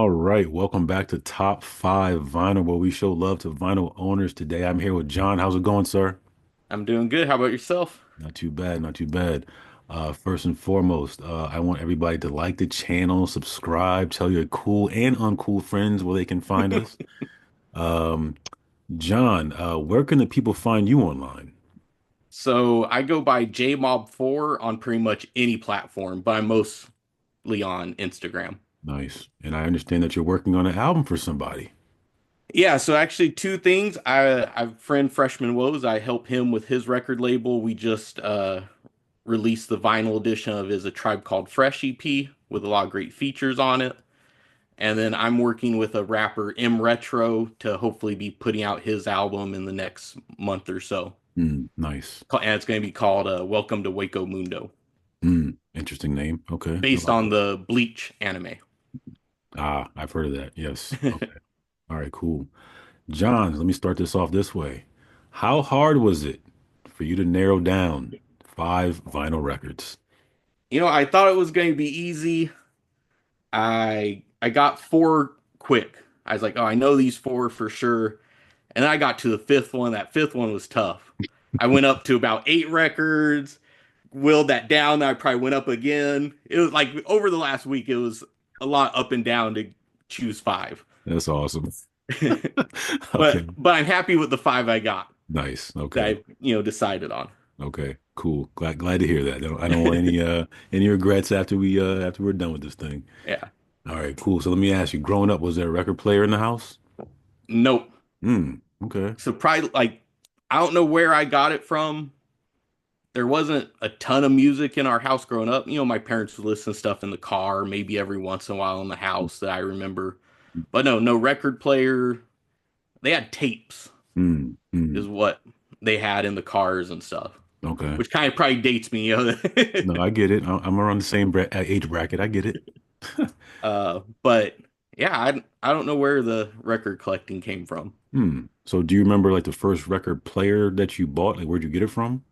All right, welcome back to Top 5 Vinyl, where we show love to vinyl owners. Today I'm here with John. How's it going, sir? I'm doing good. How about yourself? Not too bad, not too bad. First and foremost, I want everybody to like the channel, subscribe, tell your cool and uncool friends where they can find us. Um, John, where can the people find you online? So I go by JMob4 on pretty much any platform, but I'm mostly on Instagram. Nice. And I understand that you're working on an album for somebody. Yeah, so actually two things. I friend Freshman Woes. I help him with his record label. We just released the vinyl edition of his A Tribe Called Fresh EP with a lot of great features on it. And then I'm working with a rapper M Retro to hopefully be putting out his album in the next month or so. Nice. And it's going to be called Welcome to Waco Mundo, Interesting name. Okay, I based like on it. the Bleach anime. Ah, I've heard of that. Yes. Okay. All right, cool. John, let me start this off this way. How hard was it for you to narrow down 5 vinyl records? I thought it was going to be easy. I got four quick. I was like, oh, I know these four for sure. And then I got to the fifth one. That fifth one was tough. I went up to about eight records, willed that down. Then I probably went up again. It was like over the last week, it was a lot up and down to choose five. That's awesome. but Okay, but I'm happy with the five I got nice. that Okay, I decided on. okay, cool. Glad to hear that. I don't want any regrets after we're done with this thing. Yeah. All right, cool. So let me ask you, growing up, was there a record player in the house? Nope. Okay. So probably like I don't know where I got it from. There wasn't a ton of music in our house growing up. My parents would listen to stuff in the car, maybe every once in a while in the house that I remember. But no, no record player. They had tapes, Mm, is mm, what they had in the cars and stuff, okay. which kind of probably dates me. No, I get it. I'm around the same age bracket. I get it. But yeah, I don't know where the record collecting came from. So do you remember like the first record player that you bought? Like where'd you get it from?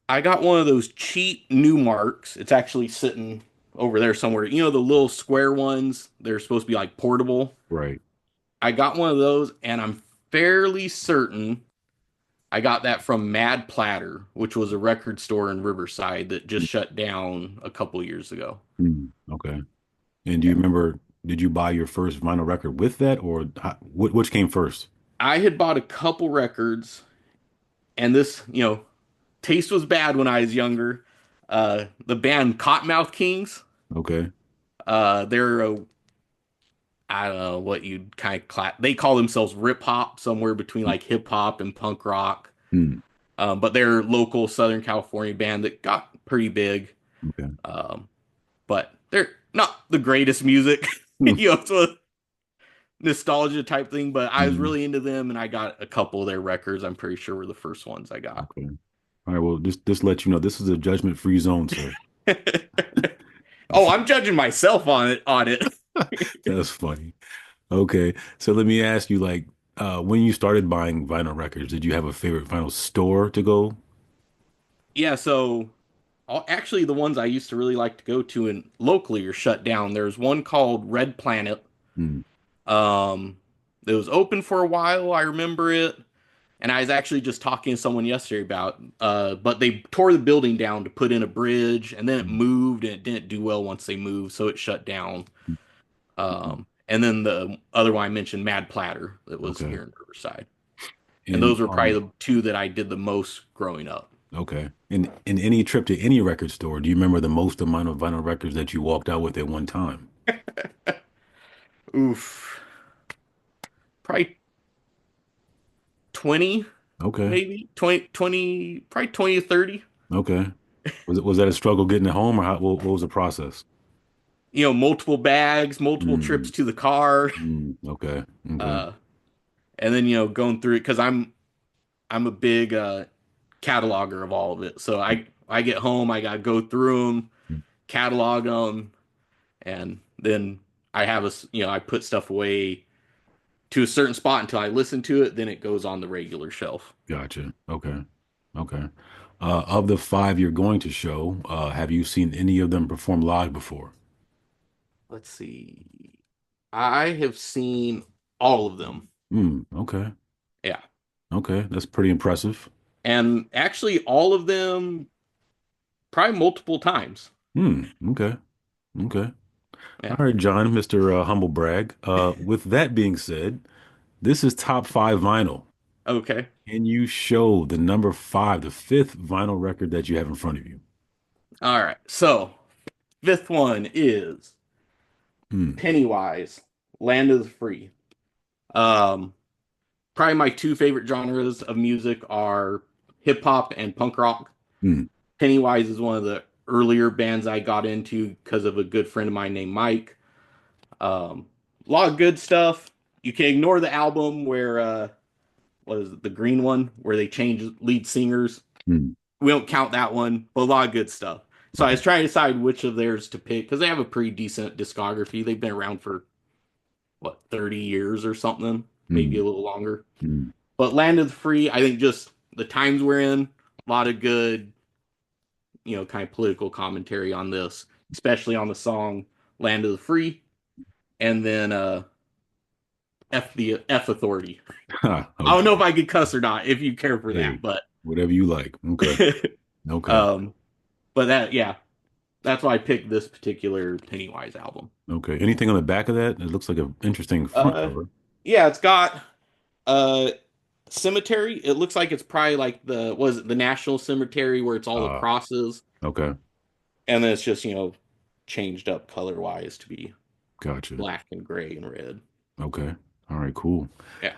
I got one of those cheap new marks. It's actually sitting over there somewhere. The little square ones. They're supposed to be like portable. Right. I got one of those, and I'm fairly certain I got that from Mad Platter, which was a record store in Riverside that just shut down a couple years ago. Okay. And do you Yeah. remember, did you buy your first vinyl record with that or which came first? I had bought a couple records, and this taste was bad when I was younger. The band Cottonmouth Kings, Okay. they're I don't know what you'd kind of they call themselves rip hop, somewhere between like hip hop and punk rock. Hmm. But they're a local Southern California band that got pretty big. Okay. Um, but they're not the greatest music. Hmm. It's a nostalgia type thing. But I was Hmm. really into them, and I got a couple of their records. I'm pretty sure were the first ones I got. Okay. All right. Well, just let you know, this is a judgment-free zone, sir. Oh, I'm judging myself on it. On it. That's funny. Okay. So let me ask you, like, when you started buying vinyl records, did you have a favorite vinyl store to go? Yeah. So actually, the ones I used to really like to go to and locally are shut down. There's one called Red Planet. Hmm. It was open for a while. I remember it. And I was actually just talking to someone yesterday about, but they tore the building down to put in a bridge, and then it moved, and it didn't do well once they moved, so it shut down. And then the other one I mentioned, Mad Platter, that was Okay. here in Riverside, and And those were probably the two that I did the most growing up. okay. In any trip to any record store, do you remember the most amount of vinyl records that you walked out with at one time? Oof, probably 20, Okay. maybe 20, probably 20 to 30. Okay. Was that a struggle getting it home, or what was the process? Multiple bags, multiple trips Mm, to the car, okay. Okay. uh, and then going through it because I'm a big cataloger of all of it. So I get home, I gotta go through them, catalog them, and then I have I put stuff away to a certain spot until I listen to it. Then it goes on the regular shelf. Gotcha. Okay. Okay. Of the 5 you're going to show, have you seen any of them perform live before? let's see. I have seen all of them. Okay. Yeah. Okay. That's pretty impressive. And actually all of them probably multiple times. Okay. Okay. All Yeah. right, John, Mr. Humble Brag. With that being said, this is top five vinyl. Okay. Can you show the number five, the fifth vinyl record that you have in front of you? All right. So, fifth one is Hmm. Pennywise, Land of the Free. Um, Probably my two favorite genres of music are hip hop and punk rock. Hmm. Pennywise is one of the earlier bands I got into because of a good friend of mine named Mike. A lot of good stuff. You can ignore the album where what is it, the green one where they change lead singers. Hmm. We don't count that one, but a lot of good stuff. So I Okay. was trying to decide which of theirs to pick because they have a pretty decent discography. They've been around for what 30 years or something, maybe Hmm. a little longer. Hmm. But Land of the Free, I think just the times we're in, a lot of good, kind of political commentary on this, especially on the song Land of the Free, and then F Authority. Ha, I don't know if okay. I could cuss or not if you care for that, Hey, but whatever you like. Okay. Okay. um, but that yeah, that's why I picked this particular Pennywise album. Okay. Anything on the back of that? It looks like an interesting front Uh, cover. yeah, it's got uh cemetery. It looks like it's probably like the was it the National Cemetery where it's all the Uh, crosses, okay. and then it's just changed up color wise to be Gotcha. black and gray and red. Okay. All right, cool. Yeah.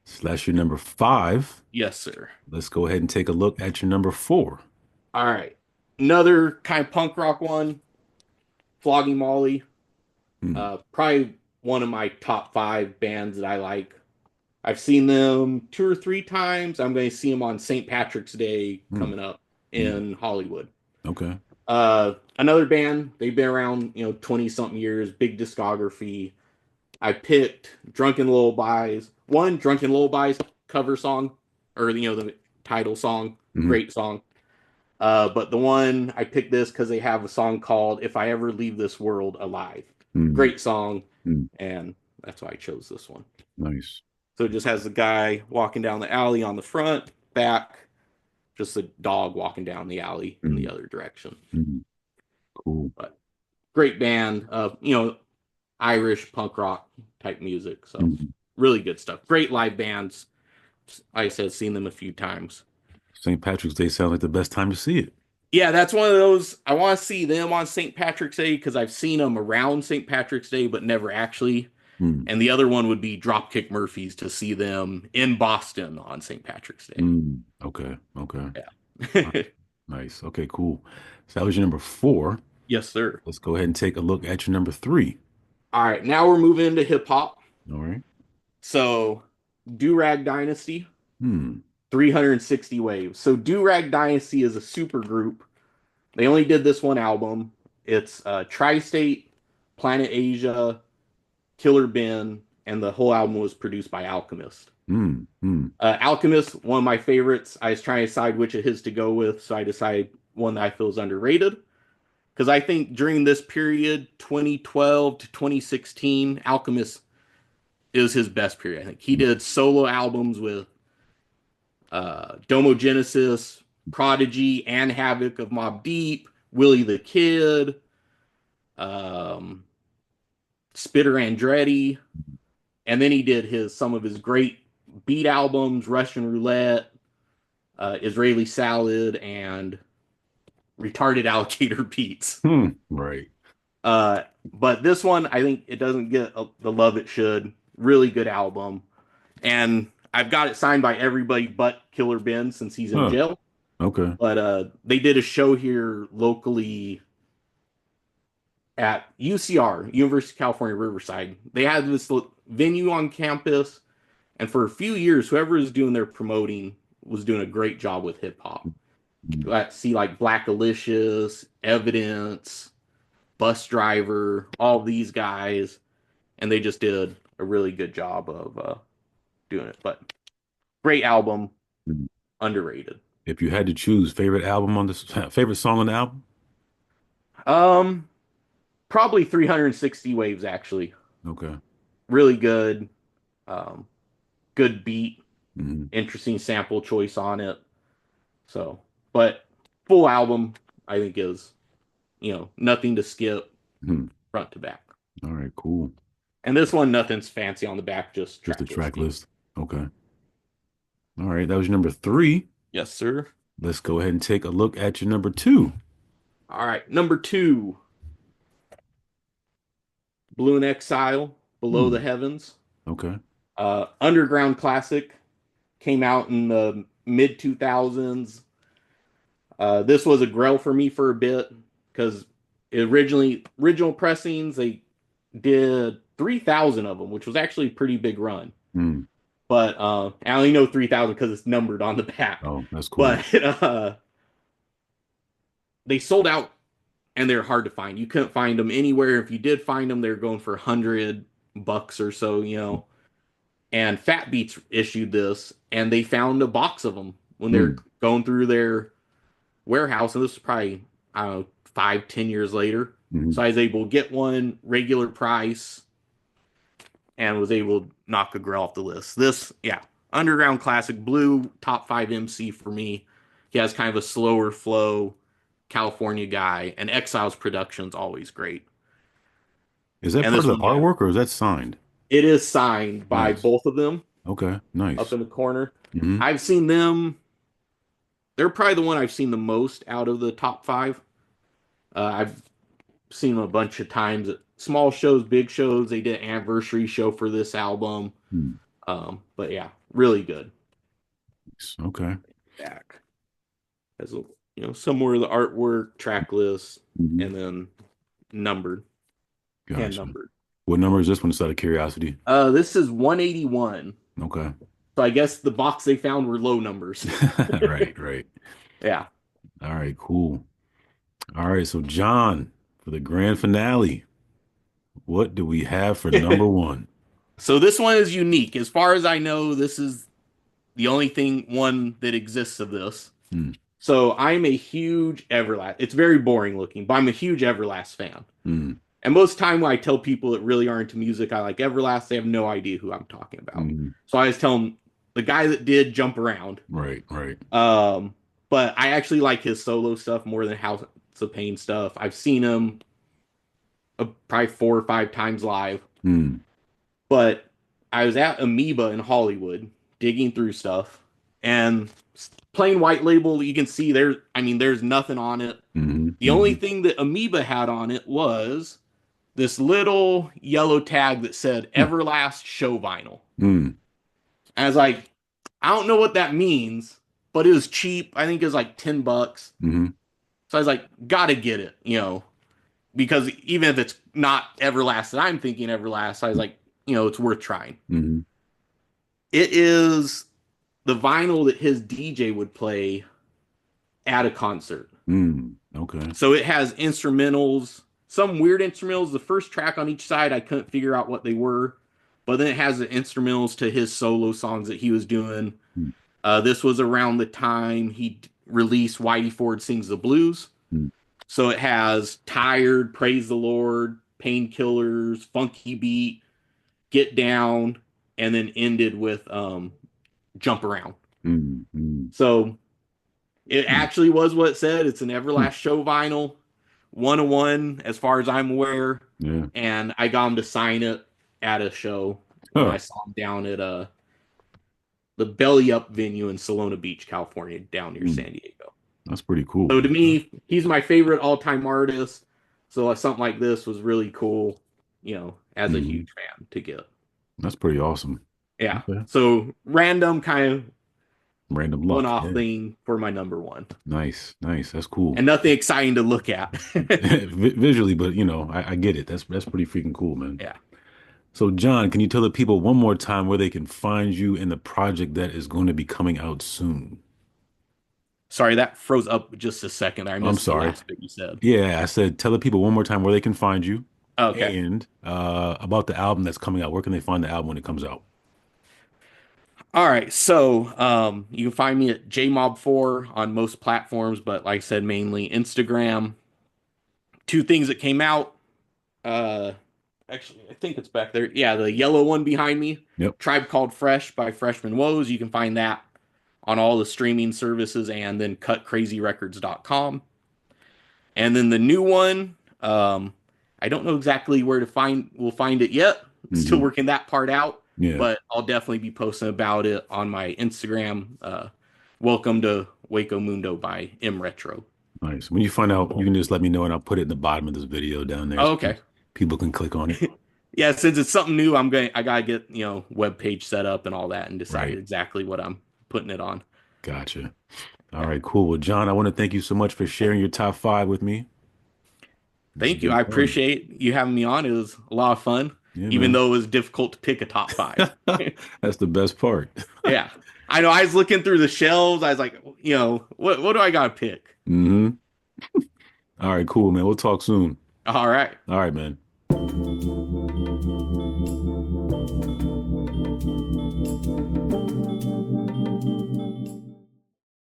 So that's your number five. Yes, sir. Let's go ahead and take a look at your number four. All right. Another kind of punk rock one, Flogging Molly. Hmm. Probably one of my top five bands that I like. I've seen them two or three times. I'm going to see them on St. Patrick's Day Hmm. coming up Hmm. in Hollywood. Okay. Another band, they've been around, 20 something years, big discography. I picked Drunken Lullabies, one Drunken Lullabies cover song, or, the title song, Hmm. great song. But the one I picked this because they have a song called If I Ever Leave This World Alive. Hmm. Great song, Hmm. and that's why I chose this one. Nice. So it just has the guy walking down the alley on the front, back, just a dog walking down the alley in Hmm. the other direction. Hmm. Cool. But great band, Irish punk rock type music. So Hmm. really good stuff. Great live bands. Like I said, seen them a few times. St. Patrick's Day sounds like the best time to see it. Yeah, that's one of those. I want to see them on St. Patrick's Day because I've seen them around St. Patrick's Day, but never actually. Hmm. And the other one would be Dropkick Murphys to see them in Boston on St. Patrick's Day. Hmm. Okay. Okay. All right. Yeah. Nice. Okay, cool. So that was your number four. Yes, sir. Let's go ahead and take a look at your number three. All right, now we're moving into hip hop. All right. So, Do Rag Dynasty, Hmm. 360 Waves. So, Do Rag Dynasty is a super group. They only did this one album. It's Tri State, Planet Asia, Killer Ben, and the whole album was produced by Alchemist. Hmm. Hmm. Alchemist, one of my favorites. I was trying to decide which of his to go with, so I decided one that I feel is underrated. Because I think during this period, 2012 to 2016, Alchemist is his best period. I think he did solo albums with Domo Genesis, Prodigy, and Havoc of Mob Deep, Willie the Kid, um, Spitter Andretti, and then he did some of his great beat albums, Russian Roulette, Israeli Salad, and Retarded Alligator Beats. Hmm. Right. But this one, I think it doesn't get the love it should. Really good album, and I've got it signed by everybody but Killer Ben since he's in Huh. jail. Okay. But they did a show here locally at UCR, University of California Riverside. They had this venue on campus, and for a few years, whoever was doing their promoting was doing a great job with hip hop. Hmm. Got to see like Black Alicious, Evidence, Bus Driver, all these guys, and they just did a really good job of doing it. But great album, Hmm. underrated. If you had to choose favorite album on this, favorite song on the album? Um, Probably 360 waves actually. Okay. Really good. Um, Good beat. Hmm. Interesting sample choice on it. So, but full album, I think is nothing to skip Hmm. front to back. All right, cool. And this one, nothing's fancy on the back, just Just a track track listing. list. Okay. All right, that was your number three. Yes, sir. Let's go ahead and take a look at your number two. All right, number two, Blue in Exile, Below the Hmm. Heavens. Okay. Underground classic, came out in the mid 2000s. This was a grail for me for a bit because original pressings they did 3,000 of them, which was actually a pretty big run. Hmm. But I only know 3,000 because it's numbered on the back. Oh, that's cool. But they sold out and they're hard to find. You couldn't find them anywhere. If you did find them, they're going for $100 or so, And Fat Beats issued this, and they found a box of them when they're Hmm. going through their warehouse. And this was probably, I don't know, 5, 10 years later. Hmm. So I was able to get one regular price and was able to knock a girl off the list. This, yeah, underground classic, blue top five MC for me. He has kind of a slower flow California guy, and Exiles production's always great. Is that And part this of the one, yeah, artwork or is that signed? it is signed by Nice. both of them Okay. up Nice. in the corner. Hmm. I've seen them. They're probably the one I've seen the most out of the top five. I've seen them a bunch of times at small shows, big shows. They did an anniversary show for this album. Hmm. But yeah, really good. Okay. Back as a somewhere the artwork, track list, Hmm. and then numbered, hand Gotcha. numbered. What number is this one? Just out of curiosity. This is 181. Okay. So I guess the box they found were low numbers. Right, right. Yeah. All right, cool. All right, so John, for the grand finale, what do we have for number one? So this one is unique. As far as I know, this is the only one that exists of this. Hmm. So I'm a huge Everlast. It's very boring looking, but I'm a huge Everlast fan. Hmm. And most time when I tell people that really are into music, I like Everlast, they have no idea who I'm talking about. Hmm. So I always tell them the guy that did Jump Around. Right, right. Um, but I actually like his solo stuff more than House of Pain stuff. I've seen him probably 4 or 5 times live. Hmm. But I was at Amoeba in Hollywood digging through stuff, and plain white label, you can see there's nothing on it. Hmm. The only Hmm. thing that Amoeba had on it was this little yellow tag that said Everlast Show Vinyl. Hmm. And I was like, I don't know what that means, but it was cheap. I think it was like $10. Hmm. So I was like, gotta get it, because even if it's not Everlast that I'm thinking Everlast, I was like, it's worth trying. Hmm. It is the vinyl that his DJ would play at a concert. Hmm. Okay. So it has instrumentals, some weird instrumentals. The first track on each side, I couldn't figure out what they were, but then it has the instrumentals to his solo songs that he was doing. Hmm. This was around the time he released Whitey Ford Sings the Blues. Hmm. So it has Tired, Praise the Lord, Painkillers, Funky Beat, Get Down, and then ended with Jump Around. Hmm. Hmm. So it Hmm. actually was what it said. It's an Everlast show vinyl, 101 as far as I'm aware. Yeah. And I got him to sign it at a show when Huh. I saw him down at the Belly Up venue in Solona Beach, California, down near Hmm. San Diego. That's pretty cool. So to me, he's my favorite all-time artist. So something like this was really cool, as a Hmm. huge fan to get. That's pretty awesome. Yeah. Okay. So random kind of Random luck. one-off Yeah. thing for my number one. Nice. Nice. That's cool. And nothing exciting to look at. Visually, but I get it. That's pretty freaking cool, man. Yeah. So, John, can you tell the people one more time where they can find you in the project that is going to be coming out soon? Sorry, that froze up just a second. I I'm missed the sorry. last bit you said. Yeah, I said tell the people one more time where they can find you Okay. and about the album that's coming out. Where can they find the album when it comes out? All right. So you can find me at JMob4 on most platforms, but like I said, mainly Instagram. Two things that came out. Uh, Actually, I think it's back there. Yeah, the yellow one behind me, Yep. Tribe Called Fresh by Freshman Woes. You can find that on all the streaming services and then cutcrazyrecords.com. And then the new one, I don't know exactly where to find we'll find it yet. Still Hmm. working that part out, Yeah. but I'll definitely be posting about it on my Instagram. Welcome to Waco Mundo by M Retro. Nice. When you find out, you can just let me know and I'll put it in the bottom of this video down there Oh, so okay. people can click on it. Yeah, since it's something new, I gotta get, web page set up and all that and decide Right. exactly what I'm putting it on. Gotcha. All Yeah. right, cool. Well, John, I want to thank you so much for sharing your top five with me. This has Thank you. been I fun. appreciate you having me on. It was a lot of fun, Yeah, even man. though it was difficult to pick a top five. That's the best part. Yeah. I know I was looking through the shelves. I was like, what do I gotta pick? Hmm. All right, cool, man. We'll talk soon. All right. All right, man.